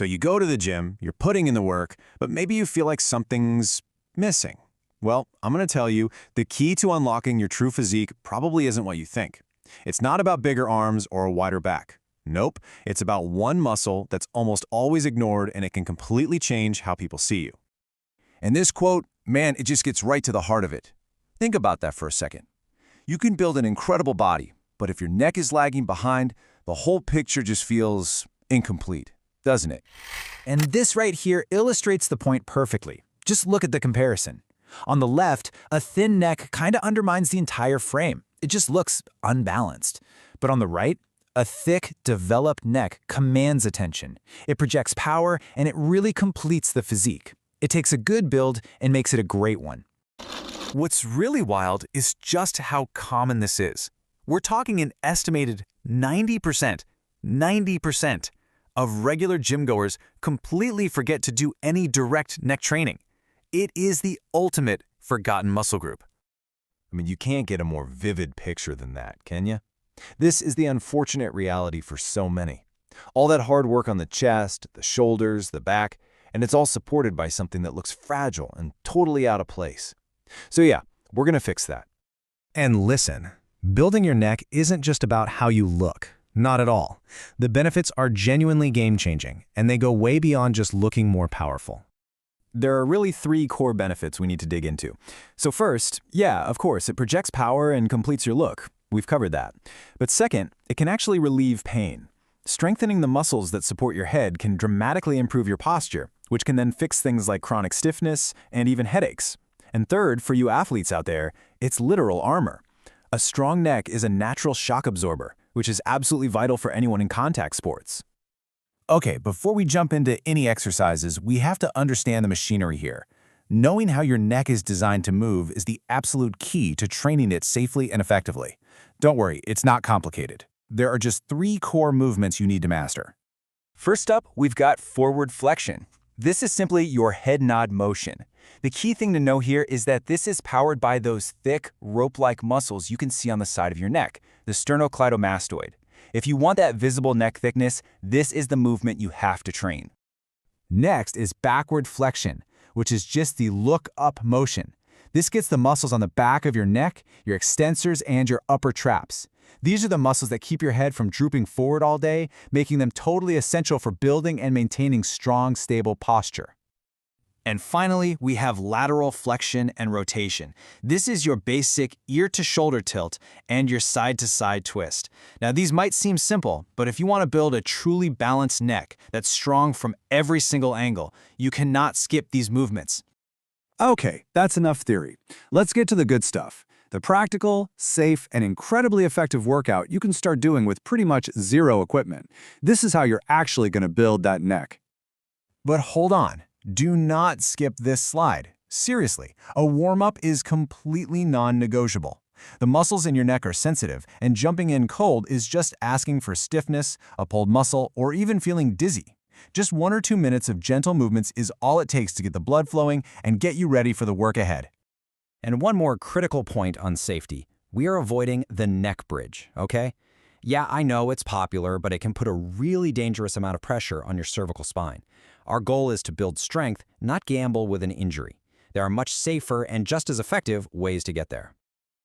So you go to the gym, you're putting in the work, but maybe you feel like something's missing. Well, I'm going to tell you, the key to unlocking your true physique probably isn't what you think. It's not about bigger arms or a wider back. Nope, it's about one muscle that's almost always ignored, and it can completely change how people see you. And this quote, man, it just gets right to the heart of it. Think about that for a second. You can build an incredible body, but if your neck is lagging behind, the whole picture just feels incomplete, doesn't it? And this right here illustrates the point perfectly. Just look at the comparison. On the left, a thin neck kind of undermines the entire frame. It just looks unbalanced. But on the right, a thick, developed neck commands attention. It projects power, and it really completes the physique. It takes a good build and makes it a great one. What's really wild is just how common this is. We're talking an estimated 90% of regular gym-goers completely forget to do any direct neck training. It is the ultimate forgotten muscle group. I mean, you can't get a more vivid picture than that, can you? This is the unfortunate reality for so many. All that hard work on the chest, the shoulders, the back, and it's all supported by something that looks fragile and totally out of place. So yeah, we're going to fix that. And listen, building your neck isn't just about how you look. Not at all. The benefits are genuinely game-changing, and they go way beyond just looking more powerful. There are really three core benefits we need to dig into. So first, yeah, of course, it projects power and completes your look. We've covered that. But second, it can actually relieve pain. Strengthening the muscles that support your head can dramatically improve your posture, which can then fix things like chronic stiffness and even headaches. And third, for you athletes out there, it's literal armor. A strong neck is a natural shock absorber, which is absolutely vital for anyone in contact sports. Okay, before we jump into any exercises, we have to understand the machinery here. Knowing how your neck is designed to move is the absolute key to training it safely and effectively. Don't worry, it's not complicated. There are just 3 core movements you need to master. First up, we've got forward flexion. This is simply your head nod motion. The key thing to know here is that this is powered by those thick, rope-like muscles you can see on the side of your neck, the sternocleidomastoid. If you want that visible neck thickness, this is the movement you have to train. Next is backward flexion, which is just the look-up motion. This gets the muscles on the back of your neck, your extensors, and your upper traps. These are the muscles that keep your head from drooping forward all day, making them totally essential for building and maintaining strong, stable posture. And finally, we have lateral flexion and rotation. This is your basic ear-to-shoulder tilt and your side-to-side twist. Now, these might seem simple, but if you want to build a truly balanced neck that's strong from every single angle, you cannot skip these movements. Okay, that's enough theory. Let's get to the good stuff. The practical, safe, and incredibly effective workout you can start doing with pretty much zero equipment. This is how you're actually going to build that neck. But hold on. Do not skip this slide. Seriously, a warm-up is completely non-negotiable. The muscles in your neck are sensitive, and jumping in cold is just asking for stiffness, a pulled muscle, or even feeling dizzy. Just 1 or 2 minutes of gentle movements is all it takes to get the blood flowing and get you ready for the work ahead. And one more critical point on safety. We are avoiding the neck bridge, okay? Yeah, I know it's popular, but it can put a really dangerous amount of pressure on your cervical spine. Our goal is to build strength, not gamble with an injury. There are much safer and just as effective ways to get there.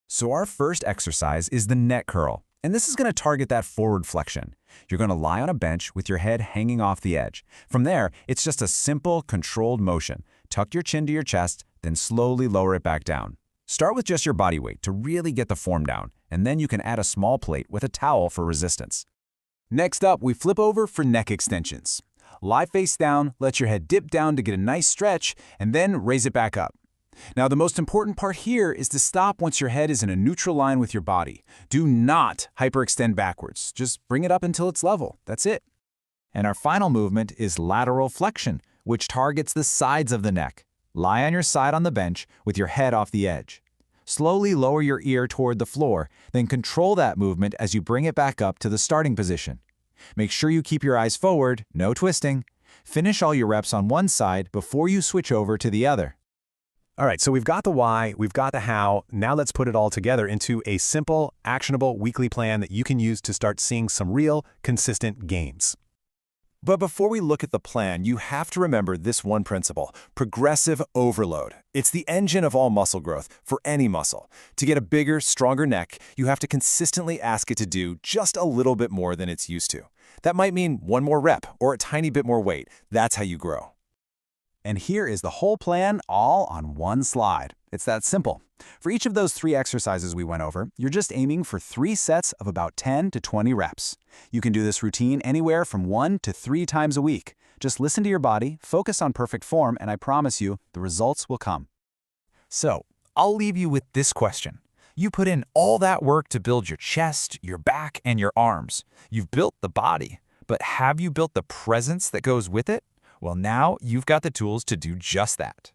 So our first exercise is the neck curl, and this is going to target that forward flexion. You're going to lie on a bench with your head hanging off the edge. From there, it's just a simple, controlled motion. Tuck your chin to your chest, then slowly lower it back down. Start with just your body weight to really get the form down, and then you can add a small plate with a towel for resistance. Next up, we flip over for neck extensions. Lie face down, let your head dip down to get a nice stretch, and then raise it back up. Now, the most important part here is to stop once your head is in a neutral line with your body. Do not hyperextend backwards. Just bring it up until it's level. That's it. And our final movement is lateral flexion, which targets the sides of the neck. Lie on your side on the bench with your head off the edge. Slowly lower your ear toward the floor, then control that movement as you bring it back up to the starting position. Make sure you keep your eyes forward, no twisting. Finish all your reps on one side before you switch over to the other. All right, so we've got the why, we've got the how. Now let's put it all together into a simple, actionable weekly plan that you can use to start seeing some real, consistent gains. But before we look at the plan, you have to remember this one principle: progressive overload. It's the engine of all muscle growth for any muscle. To get a bigger, stronger neck, you have to consistently ask it to do just a little bit more than it's used to. That might mean one more rep or a tiny bit more weight. That's how you grow. And here is the whole plan all on one slide. It's that simple. For each of those 3 exercises we went over, you're just aiming for 3 sets of about 10 to 20 reps. You can do this routine anywhere from 1 to 3 times a week. Just listen to your body, focus on perfect form, and I promise you, the results will come. So, I'll leave you with this question. You put in all that work to build your chest, your back, and your arms. You've built the body, but have you built the presence that goes with it? Well, now you've got the tools to do just that.